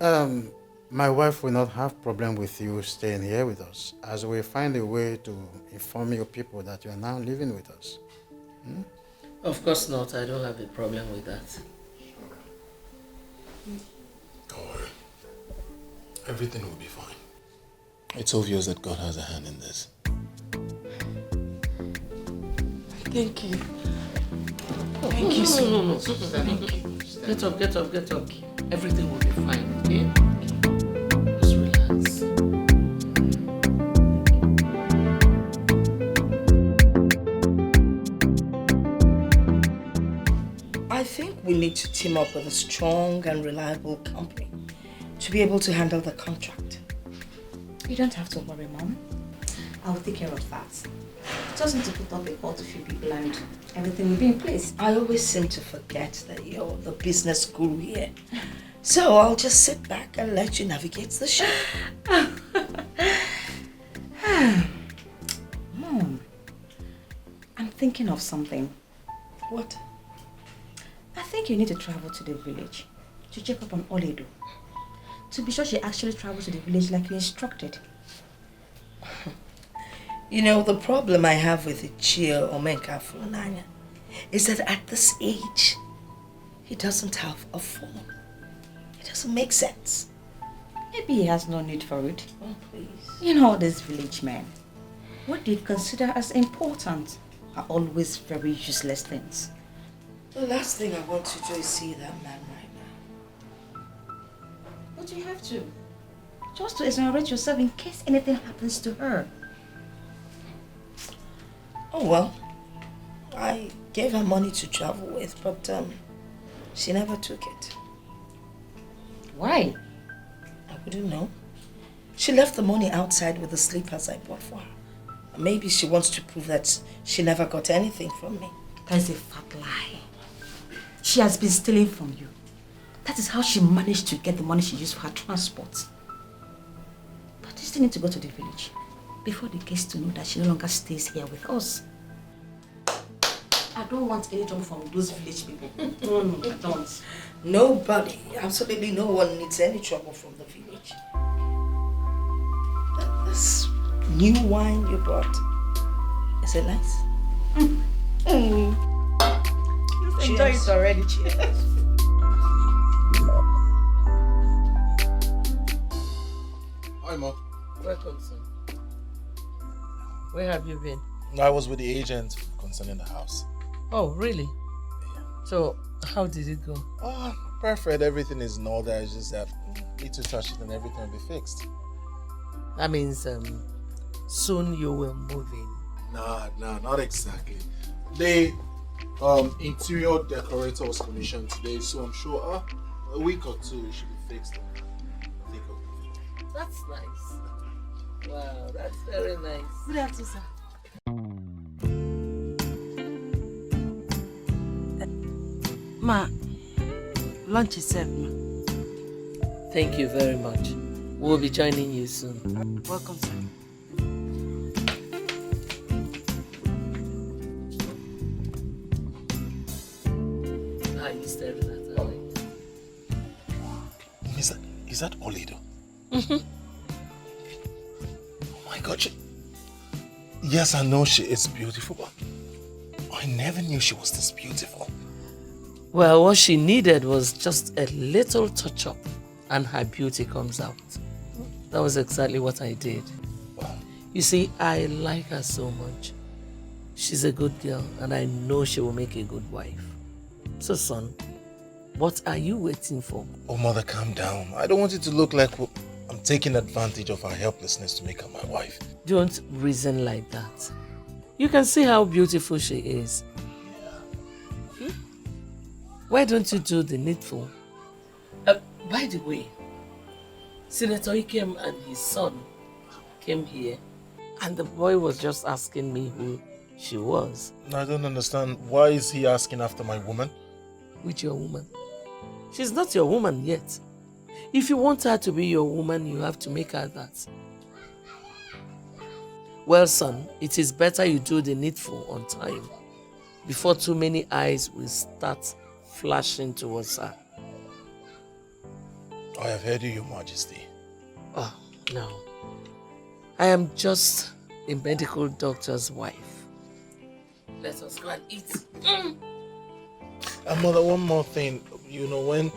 my wife will not have problem with you staying here with us, as we find a way to inform your people that you are now living with us. Of course not. I don't have a problem with that. Don't worry. Everything will be fine. It's obvious that God has a hand in this. Thank you. Thank you so much. Thank you. Get up, get up, get up. Everything will be fine, okay? Just relax. I think we need to team up with a strong and reliable company to be able to handle the contract. You don't have to worry, Mom. I will take care of that. Just need to put up a call to few people and everything will be in place. I always seem to forget that you're the business guru here. So I'll just sit back and let you navigate the ship. Mom, I'm thinking of something. What? I think you need to travel to the village to check up on Ini Edo. To be sure she actually travels to the village like you instructed. You know, the problem I have with Ichie Omenka Fulani is that at this age, he doesn't have a phone. It doesn't make sense. Maybe he has no need for it. Oh, please. You know, these village men, what they consider as important are always very useless things. The last thing I want to do is see that man right now. But you have to. Just to exonerate yourself in case anything happens to her. Oh well, I gave her money to travel with, but she never took it. Why? I wouldn't know. She left the money outside with the slippers I bought for her. Maybe she wants to prove that she never got anything from me. That's a fat lie. She has been stealing from you. That is how she managed to get the money she used for her transport. But you still need to go to the village before the guests to know that she no longer stays here with us. I don't want any trouble from those village people. No, I don't. Nobody, absolutely no one needs any trouble from the village. This new wine you brought, is it nice? Just enjoy it already. Cheers. Hi, Mom. Welcome, son. Where have you been? I was with the agent concerning the house. Oh, really? Yeah. So, how did it go? Oh, perfect. Everything is in order. It's just that need to touch it and everything will be fixed. That means soon you will move in. Nah, not exactly. The interior decorator was commissioned today, so I'm sure a week or two it should be fixed. I think it'll be That's nice. Wow, that's very nice. Good afternoon, sir. Ma, lunch is served, ma. Thank you very much. We'll be joining you soon. Welcome, sir. How are you staring at her? Is that Ini Edo? Mm-hmm. Oh my God. Yes, I know she is beautiful, but I never knew she was this beautiful. Well, what she needed was just a little touch-up and her beauty comes out. That was exactly what I did. You see, I like her so much. She's a good girl and I know she will make a good wife. So, son, what are you waiting for? Oh, Mother, calm down. I don't want it to look like I'm taking advantage of her helplessness to make her my wife. Don't reason like that. You can see how beautiful she is. Why don't you do the needful? By the way, Senator Ikem and his son came here, and the boy was just asking me who she was. I don't understand. Why is he asking after my woman? Which your woman? She's not your woman yet. If you want her to be your woman, you have to make her that. Well, son, it is better you do the needful on time before too many eyes will start flashing towards her. I have heard you, Your Majesty. Oh, no. I am just a medical doctor's wife. Let us go and eat. And mother, one more thing. You know, when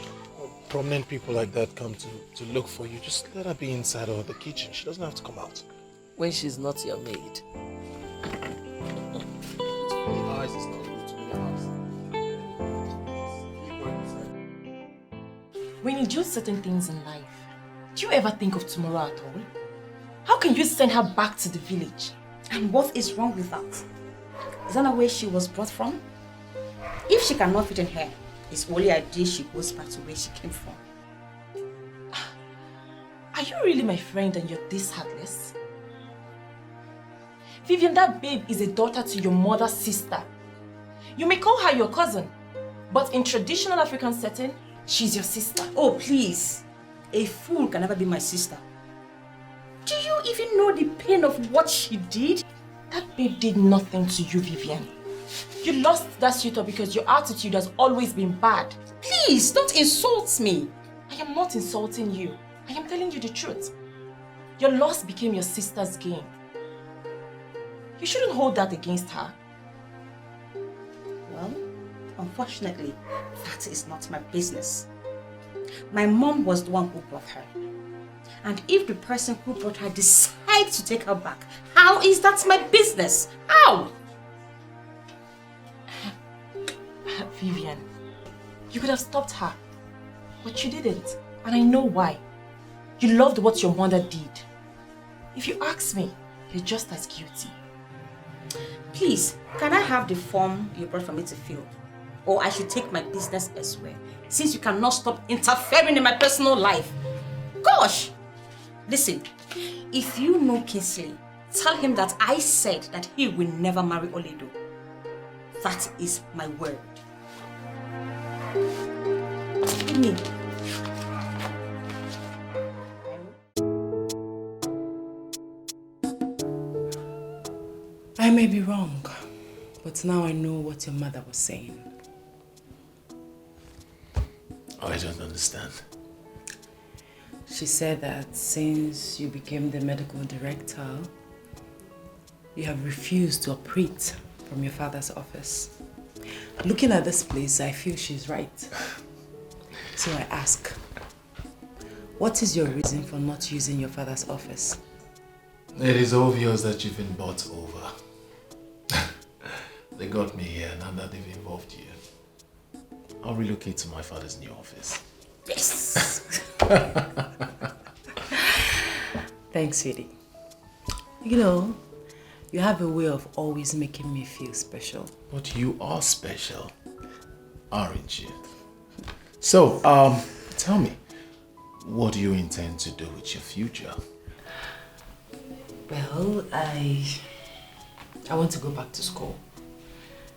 prominent people like that come to look for you, just let her be inside or the kitchen. She doesn't have to come out. When she's not your maid. When you do certain things in life, do you ever think of tomorrow at all? How can you send her back to the village? And what is wrong with that? Is that not where she was brought from? If she cannot fit in here, it's only ideal she goes back to where she came from. Are you really my friend and you're this heartless? Vivian, that babe is a daughter to your mother's sister. You may call her your cousin, but in traditional African setting, she's your sister. Oh, please. A fool can never be my sister. Do you even know the pain of what she did? That babe did nothing to you, Vivian. You lost that suitor because your attitude has always been bad. Please, don't insult me. I am not insulting you. I am telling you the truth. Your loss became your sister's gain. You shouldn't hold that against her. Well, unfortunately, that is not my business. My mom was the one who brought her. And if the person who brought her decides to take her back, how is that my business? How? Vivian, you could have stopped her, but you didn't. And I know why. You loved what your mother did. If you ask me, you're just as guilty. Please, can I have the form you brought for me to fill? Or I should take my business elsewhere, since you cannot stop interfering in my personal life. Gosh! Listen, if you know Kingsley, tell him that I said that he will never marry Oledo. That is my word. Give me. I may be wrong, but now I know what your mother was saying. I don't understand. She said that since you became the medical director, you have refused to operate from your father's office. Looking at this place, I feel she's right. So I ask, what is your reason for not using your father's office? It is obvious that you've been bought over. They got me here, now that they've involved you. I'll relocate to my father's new office. Yes! Thanks, sweetie. You know, you have a way of always making me feel special. But you are special, aren't you? So, tell me, what do you intend to do with your future? Well, I want to go back to school.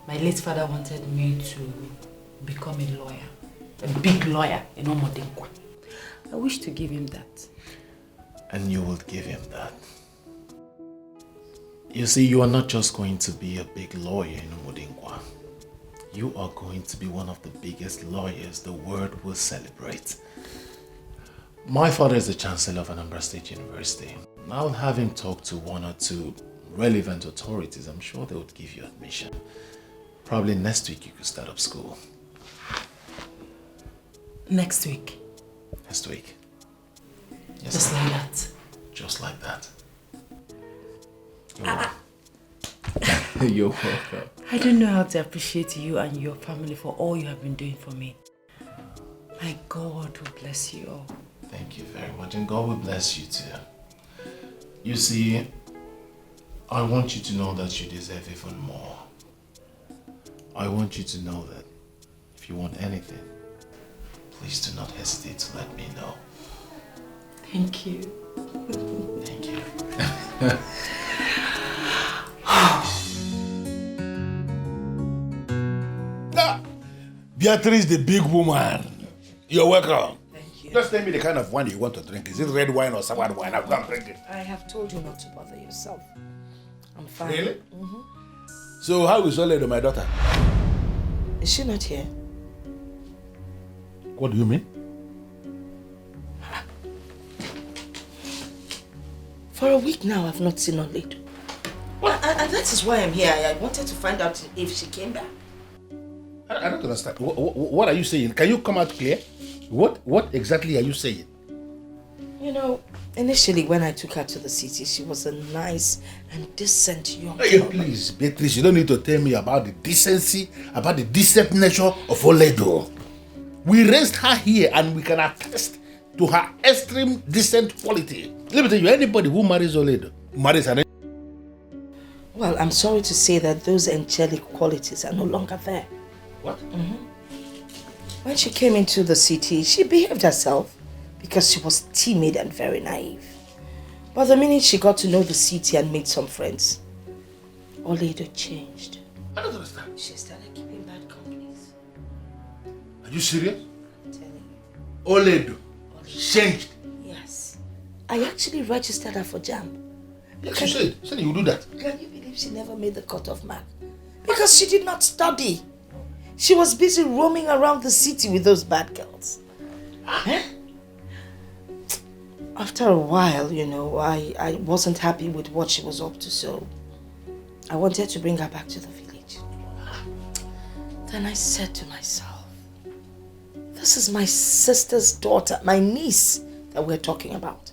My late father wanted me to become a lawyer, a big lawyer in Omodinkwa. I wish to give him that. And you will give him that. You see, you are not just going to be a big lawyer in Omodinkwa. You are going to be one of the biggest lawyers the world will celebrate. My father is the Chancellor of Anambra State University. I'll have him talk to one or two relevant authorities. I'm sure they would give you admission. Probably next week you could start up school. Next week? Next week. Yes, just like that? Just like that. You're welcome. I don't know how to appreciate you and your family for all you have been doing for me. My God will bless you all. Thank you very much, and God will bless you too. You see, I want you to know that you deserve even more. I want you to know that if you want anything, please do not hesitate to let me know. Thank you. Thank you. Beatrice, the big woman. You're welcome. Thank you. Just tell me the kind of wine you want to drink. Is it red wine or sour wine? I'm going to drink it. I have told you not to bother yourself. I'm fine. Really? Mm-hmm. So how is Oledo, my daughter? Is she not here? What do you mean? For a week now, I've not seen Oledo. And that is why I'm here. I wanted to find out if she came back. I don't understand. What are you saying? Can you come out clear? What exactly are you saying? You know, initially when I took her to the city, she was a nice and decent young Hey, girl. please, Beatrice, you don't need to tell me about the decency, about the decent nature of Oledo. We raised her here and we can attest to her extreme decent quality. Let me tell you, anybody who marries Oledo marries an. Well, I'm sorry to say that those angelic qualities are no longer there. What? Mm-hmm. When she came into the city, she behaved herself because she was timid and very naive. But the minute she got to know the city and made some friends, Oledo changed. I don't understand. She started keeping bad companies. Are you serious? I'm telling you. Oledo changed. Yes. I actually registered her for JAMB. Yes, you said you would do that. Can you believe she never made the cutoff mark? Because she did not study. She was busy roaming around the city with those bad girls. Huh? After a while, you know, I wasn't happy with what she was up to, so I wanted to bring her back to the village. Then I said to myself, this is my sister's daughter, my niece that we're talking about.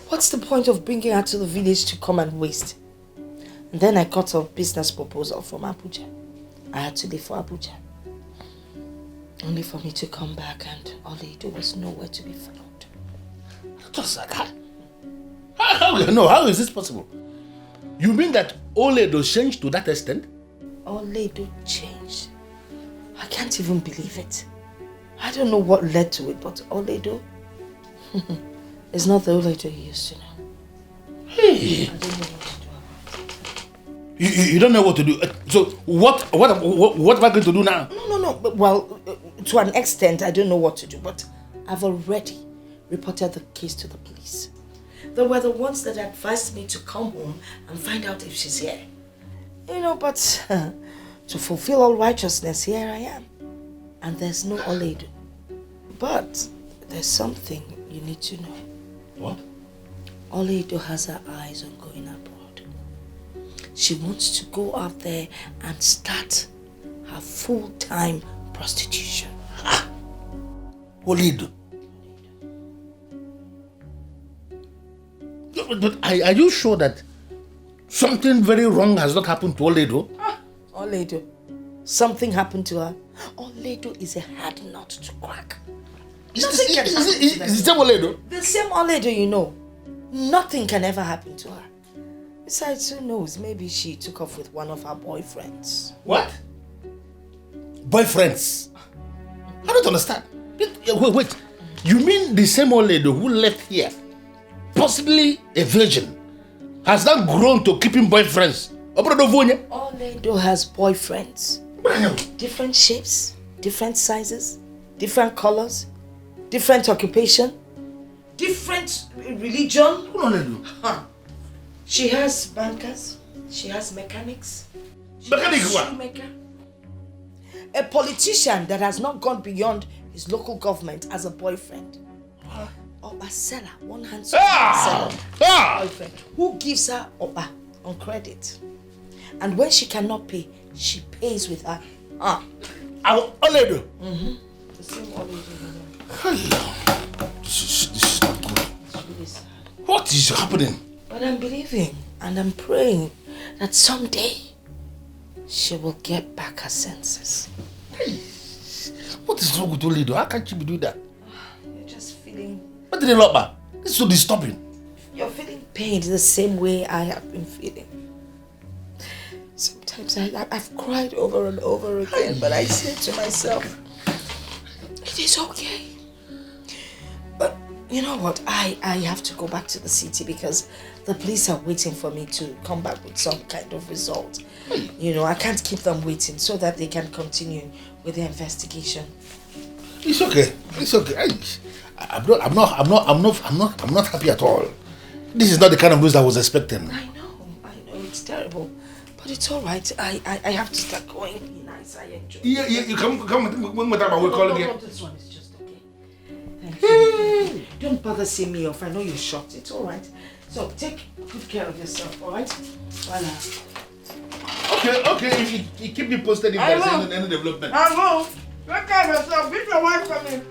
What's the point of bringing her to the village to come and waste? And then I got a business proposal from Abuja. I had to leave for Abuja. Only for me to come back and Oledo was nowhere to be found. Just like that. How is this possible? You mean that Oledo changed to that extent? Oledo changed. I can't even believe it. I don't know what led to it, but Oledo is not the Oledo you used to know. Hey. I don't know what to do. You don't know what to do. So what am I going to do now? No. Well, to an extent, I don't know what to do. But I've already reported the case to the police. They were the ones that advised me to come home and find out if she's here. You know, but to fulfill all righteousness, here I am. And there's no Oledo. But there's something you need to know. What? Oledo has her eyes on going abroad. She wants to go out there and start her full-time prostitution. Oledo. But are you sure that something very wrong has not happened to Oledo? Oledo. Something happened to her. Oledo is a hard nut to crack. Nothing can happen to Is the same Oledo? The same Oledo, you know. Nothing can ever happen to her. Besides, who knows? Maybe she took off with one of her boyfriends. What? Boyfriends? I don't understand. Wait. You mean the same Oledo who left here, possibly a virgin, has now grown to keeping boyfriends? Oledo has boyfriends. Different shapes, different sizes, different colors, different occupation, different religion. Huh. She has bankers, she has mechanics. Mechanics what? Shoemaker. A politician that has not gone beyond his local government as a boyfriend. Oba seller, one handsome seller. Boyfriend who gives her Oba on credit. And when she cannot pay, she pays with her. Our Oledo? Mm-hmm. The same Oledo, you know. Hello. This is not good. It's really sad. What is happening? But I'm believing and I'm praying that someday she will get back her senses. Hey, what is wrong with Oledo? How can't you do that? You're just feeling What did they lock back? This is so disturbing. You're feeling pain the same way I have been feeling. Sometimes I've cried over and over again, but I say to myself, it is okay. But you know what? I have to go back to the city because the police are waiting for me to come back with some kind of result. You know, I can't keep them waiting so that they can continue with their investigation. It's okay. It's okay. I'm not happy at all. This is not the kind of news I was expecting. I know, it's terrible. But it's all right. I have to start going. Be nice. I enjoy it. Yeah, you come with that, we'll call again. No, this one is just okay. Thank you. Don't bother seeing me off. I know you're shocked. It's all right. So take good care of yourself, all right? Voila. Okay. You keep me posted if there's any development. I will. Take care of yourself. Get your wife for me.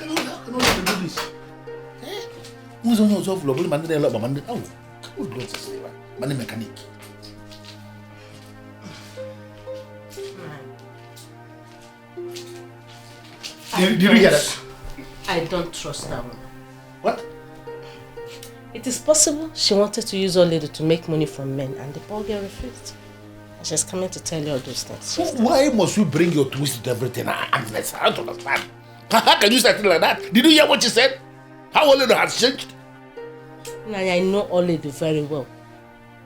How can I do this? Who's on your job? Money mechanic. Did you hear that? I don't trust that woman. What? It is possible she wanted to use old lady to make money from men and the poor girl refused. And she's coming to tell you all those things. Why must you bring your twist to everything? Agnes, I don't understand. How can you say things like that? Did you hear what she said? How old lady has changed? I know old lady very well.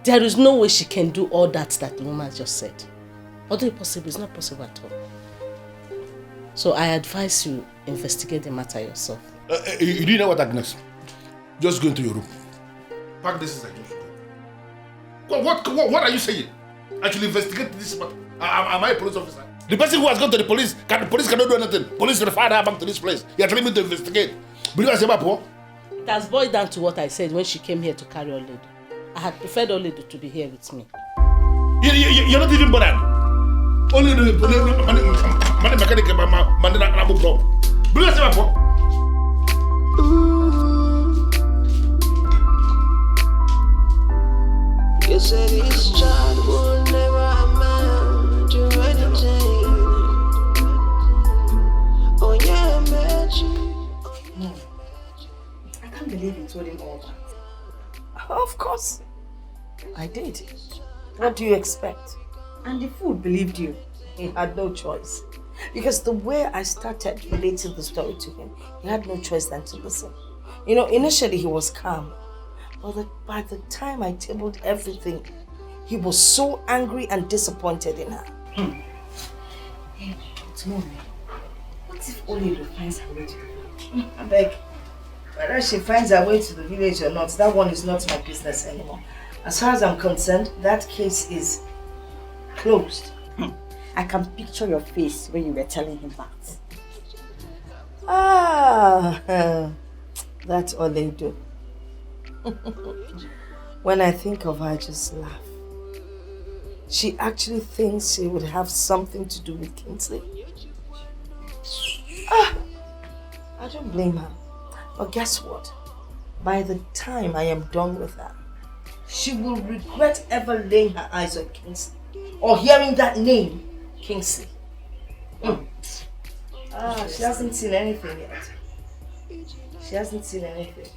There is no way she can do all that the woman just said. Although it's possible, it's not possible at all. So I advise you investigate the matter yourself. You do know what, Agnes? Just go into your room. Pack this inside. What are you saying? I should investigate this matter. Am I a police officer? The person who has gone to the police, the police cannot do anything. Police refer her back to this place. You are telling me to investigate. It has boiled down to what I said when she came here to carry old lady. I had preferred old lady to be here with me. You're not even bothered. Only the money mechanic and my problem. You said this child will never amount to anything. Oh yeah, I met you. I can't believe you told him all that. Of course. I did. What do you expect? And the fool believed you. He had no choice. Because the way I started relating the story to him, he had no choice than to listen. You know, initially he was calm. But by the time I tabled everything, he was so angry and disappointed in her. Hey, tomorrow, what if Olive finds her way to the village? I beg, whether she finds her way to the village or not, that one is not my business anymore. As far as I'm concerned, that case is closed. I can picture your face when you were telling him that. That's all they do. When I think of her, I just laugh. She actually thinks she would have something to do with Kingsley. I don't blame her. But guess what? By the time I am done with her, she will regret ever laying her eyes on Kingsley or hearing that name, Kingsley. She hasn't seen anything yet. She hasn't seen anything.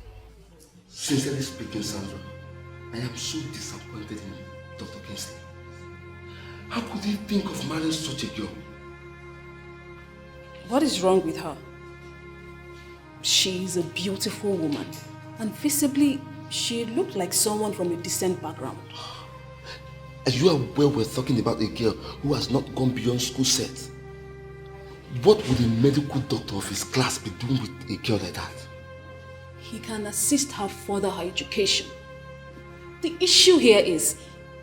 Sincerely speaking, Sandra, I am so disappointed in Dr. Kingsley. How could he think of marrying such a girl? What is wrong with her? She is a beautiful woman, and visibly, she looked like someone from a decent background. Are you aware we're talking about a girl who has not gone beyond school set? What would a medical doctor of his class be doing with a girl like that? He can assist her further her education. The issue here is,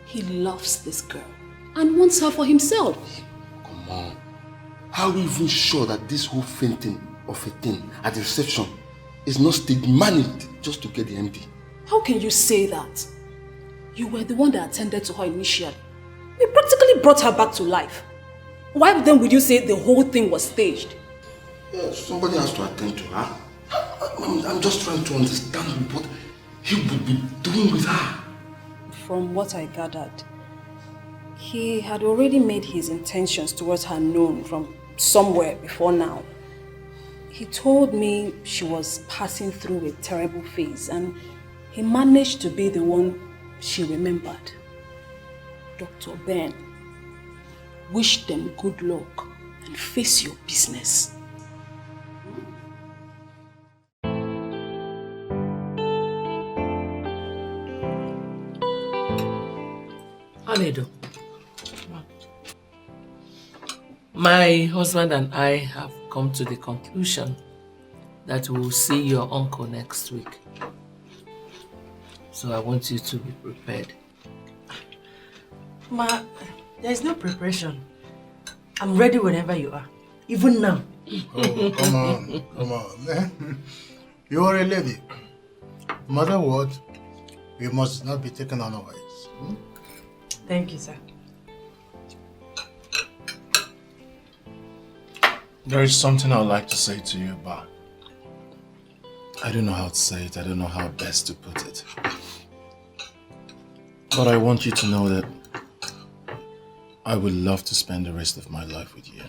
he loves this girl and wants her for himself. Come on. How are we even sure that this whole fainting of a thing at the reception is not staged, managed just to get the MD? How can you say that? You were the one that attended to her initially. We practically brought her back to life. Why then would you say the whole thing was staged? Yeah, somebody has to attend to her. I'm just trying to understand what he would be doing with her. From what I gathered, he had already made his intentions towards her known from somewhere before now. He told me she was passing through a terrible phase and he managed to be the one she remembered. Dr. Ben, wish them good luck and face your business. Ini Edo, my husband and I have come to the conclusion that we will see your uncle next week. So I want you to be prepared. Ma, there is no preparation. I'm ready whenever you are. Even now. Oh, come on. You are a lady. No matter what, you must not be taken unawares. Thank you, sir. There is something I would like to say to you, but I don't know how to say it. I don't know how best to put it. But I want you to know that I would love to spend the rest of my life with you.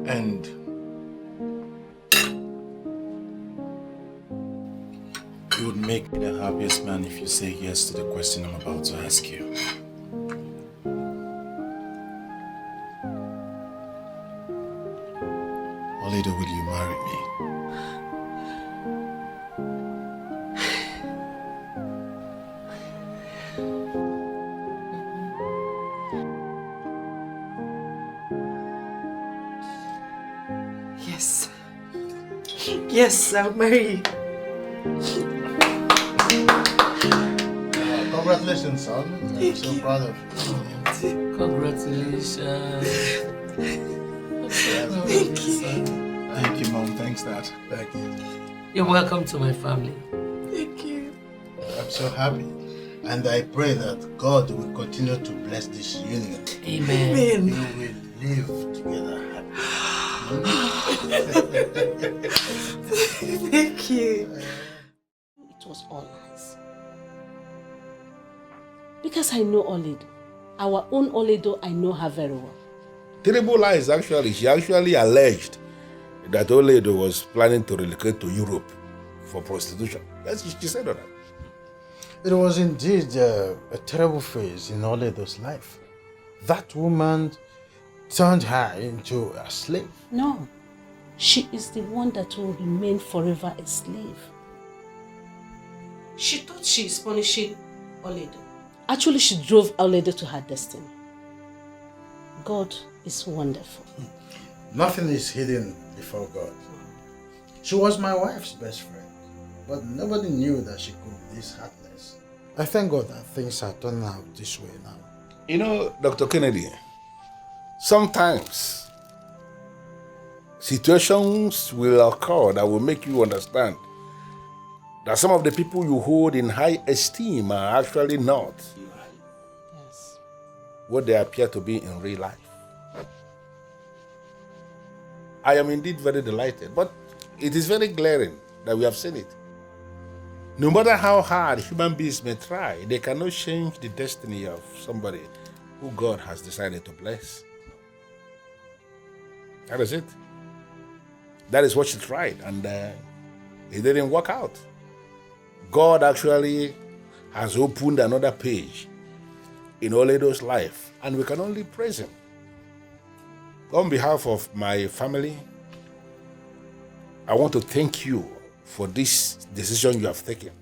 And you would make me the happiest man if you say yes to the question I'm about to ask you. Later, will you marry me? Yes. Yes, I'll marry you. Congratulations, son. I'm so proud of you. Congratulations. Thank you. Thank you, Mom. Thanks, Dad. Thank you. You're welcome to my family. Thank you. I'm so happy. And I pray that God will continue to bless this union. Amen. Amen. You will live together happy. Thank you. It was all lies. Because I know Oledo. Our own Oledo, I know her very well. Terrible lies, actually. She actually alleged that Oledo was planning to relocate to Europe for prostitution. Yes, she said that. It was indeed a terrible phase in Oledo's life. That woman turned her into a slave. No. She is the one that will remain forever a slave. She thought she is punishing Oledo. Actually, she drove Oledo to her destiny. God is wonderful. Nothing is hidden before God. She was my wife's best friend, but nobody knew that she could be this heartless. I thank God that things are turning out this way now. You know, Dr. Kennedy, sometimes situations will occur that will make you understand that some of the people you hold in high esteem are actually not what they appear to be in real life. I am indeed very delighted, but it is very glaring that we have seen it. No matter how hard human beings may try, they cannot change the destiny of somebody who God has decided to bless. That is it. That is what she tried, and it didn't work out. God actually has opened another page in Oledo's life, and we can only praise him. On behalf of my family, I want to thank you for this decision you have taken.